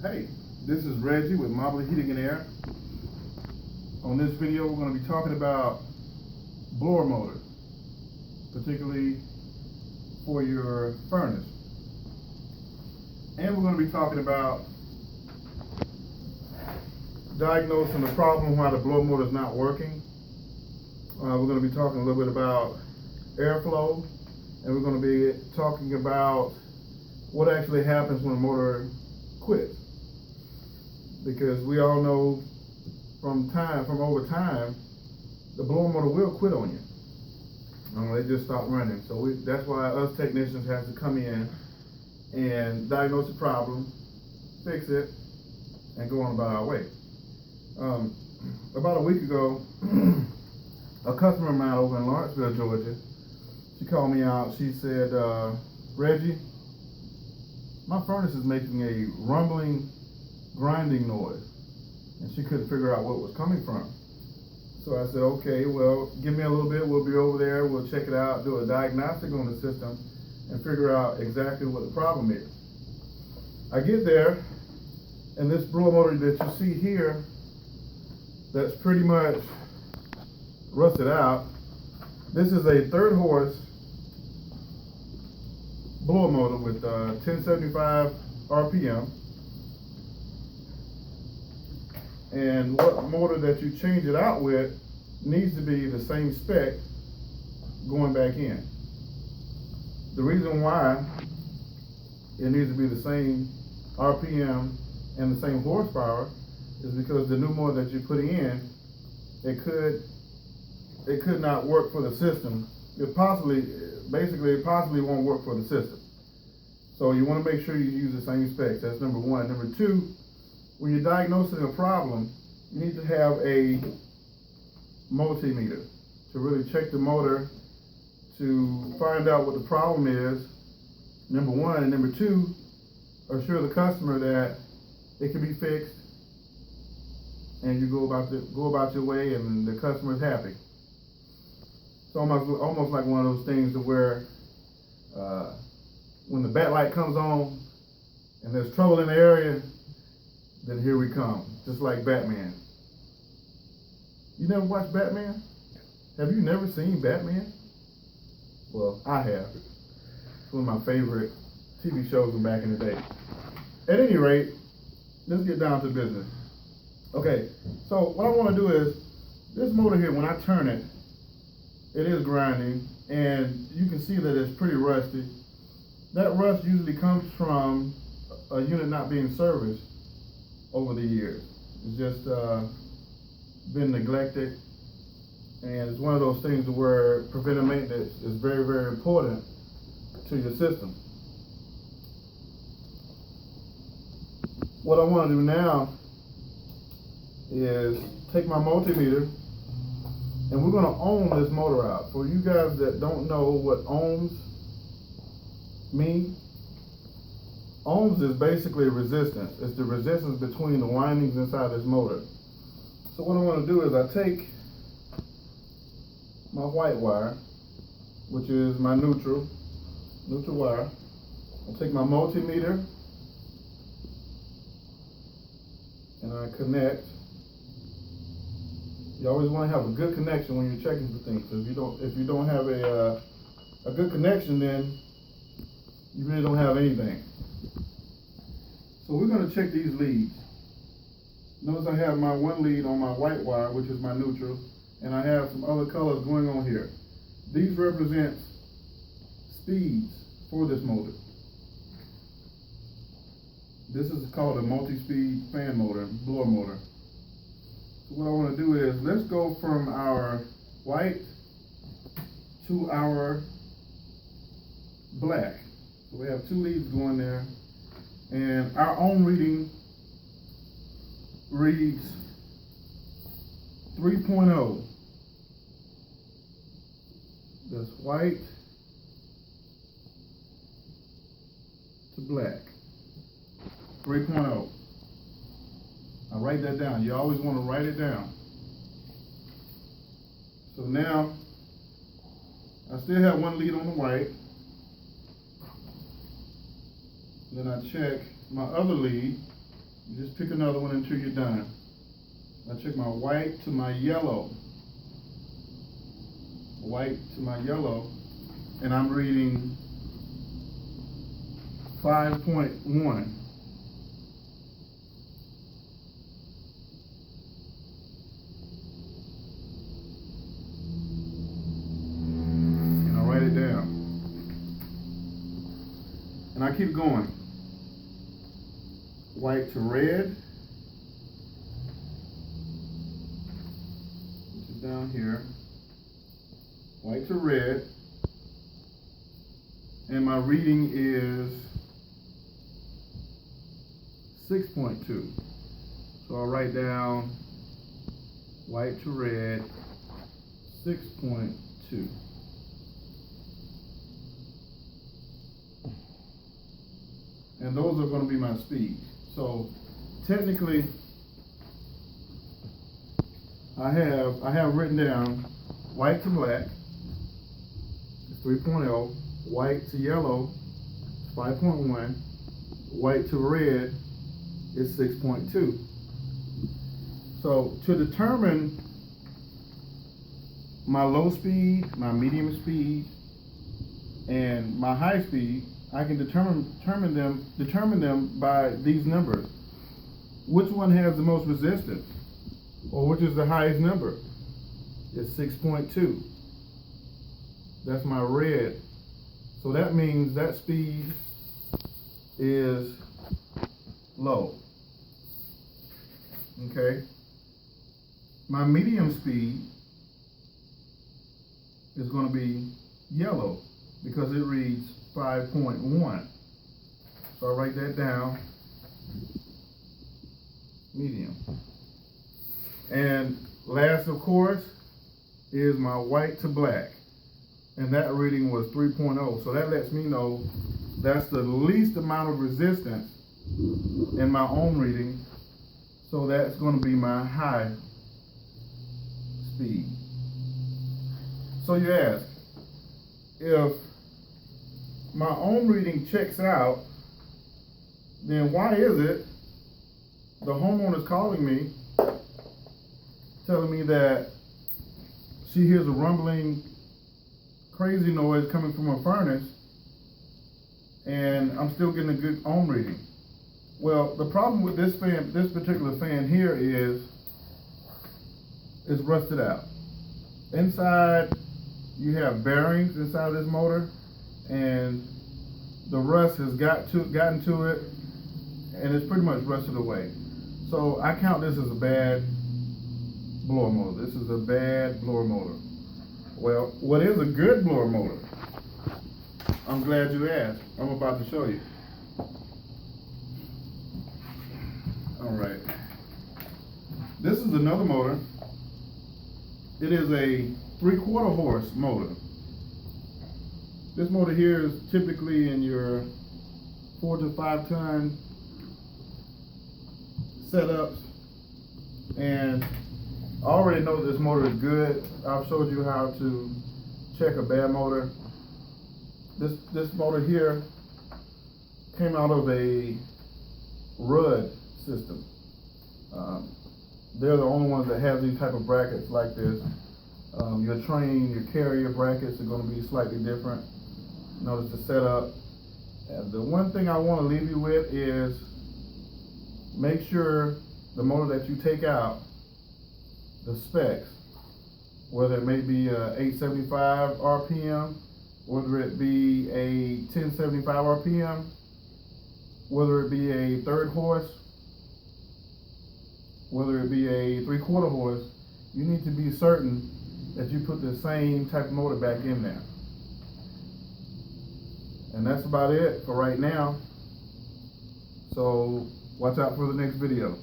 Hey, this is Reggie with Mobley Heating and Air. On this video, we're going to be talking about blower motors, particularly for your furnace. And we're going to be talking about diagnosing the problem why the blower motor is not working. We're going to be talking a little bit about airflow, and we're going to be talking about what actually happens when a motor quits. Because we all know from over time, the blower motor will quit on you. They just stop running. So that's why us technicians have to come in and diagnose the problem, fix it, and go on about our way. About a week ago, a customer of mine over in Lawrenceville, Georgia, she called me out. She said, Reggie, my furnace is making a rumbling, grinding noise, and she couldn't figure out what it was coming from. So I said, okay, well, give me a little bit, we'll be over there, we'll check it out, do a diagnostic on the system, and figure out exactly what the problem is. I get there, and this blower motor that you see here, that's pretty much rusted out, this is a 3rd horse blower motor with 1075 RPM. And what motor that you change it out with needs to be the same spec going back in. The reason why it needs to be the same RPM and the same horsepower is because the new motor that you're putting in, it could not work for the system. It possibly won't work for the system. So you want to make sure you use the same specs. That's number one. Number two, when you're diagnosing a problem, you need to have a multimeter to really check the motor to find out what the problem is, number one. And number two, assure the customer that it can be fixed and you go about your way and the customer is happy. It's almost like one of those things to where when the bat light comes on and there's trouble in the area, then here we come, just like Batman. You never watched Batman? Have you never seen Batman? Well, I have. It's one of my favorite TV shows from back in the day. At any rate, let's get down to business. Okay, so what I want to do is, this motor here, when I turn it, it is grinding, and you can see that it's pretty rusty. That rust usually comes from a unit not being serviced over the years. It's just been neglected, and it's one of those things where preventive maintenance is very, very important to your system. What I want to do now is take my multimeter, and we're going to ohm this motor out. For you guys that don't know what ohms mean, ohms is basically resistance. It's the resistance between the windings inside this motor. So what I want to do is I take my white wire, which is my neutral wire. I take my multimeter and I connect. You always want to have a good connection when you're checking for things. If you don't have a good connection, then you really don't have anything. So we're going to check these leads. Notice I have my one lead on my white wire, which is my neutral, and I have some other colors going on here. These represent speeds for this motor. This is called a multi-speed fan motor, blower motor. So what I want to do is, let's go from our white to our black. So we have 2 leads going there, and our own reading reads 3.0. That's white to black. 3.0. I'll write that down. You always want to write it down. So now, I still have one lead on the white. Then I check my other lead You just pick another one until you're done. I check my white to my yellow. White to my yellow. And I'm reading 5.1. And I write it down. And I keep going. White to red, which is down here. White to red. And my reading is 6.2. So I'll write down white to red, 6.2. And those are going to be my speeds. So technically, I have written down white to black, 3.0, white to yellow, 5.1, white to red is 6.2. So to determine my low speed, my medium speed, and my high speed, I can determine them by these numbers. Which one has the most resistance? Or which is the highest number? It's 6.2. That's my red. So that means that speed is low. Okay? My medium speed is going to be yellow because it reads 5.1. So I write that down, medium. And last, of course, is my white to black. And that reading was 3.0. So that lets me know that's the least amount of resistance in my own reading. So that's going to be my high speed. So you ask, if my own reading checks out, then why is it the homeowner's calling me, telling me that she hears a rumbling, crazy noise coming from her furnace, and I'm still getting a good ohm reading? Well, the problem with this fan, this particular fan here, is it's rusted out. Inside, you have bearings inside this motor, and the rust has gotten to it, and it's pretty much rusted away. So I count this as a bad blower motor. This is a bad blower motor. Well, what is a good blower motor? I'm glad you asked. I'm about to show you. All right. This is another motor. It is a 3/4 horse motor. This motor here is typically in your 4 to 5 ton setups, and I already know this motor is good. I've showed you how to check a bad motor. This motor here came out of a Rudd system. They're the only ones that have these type of brackets like this. Your train, your carrier brackets are going to be slightly different. Notice the setup. And the one thing I want to leave you with is make sure the motor that you take out, the specs, whether it may be a 875 RPM, whether it be a 1075 RPM, whether it be a 3rd horse, whether it be a 3/4 horse, you need to be certain that you put the same type of motor back in there. And that's about it for right now. So watch out for the next video.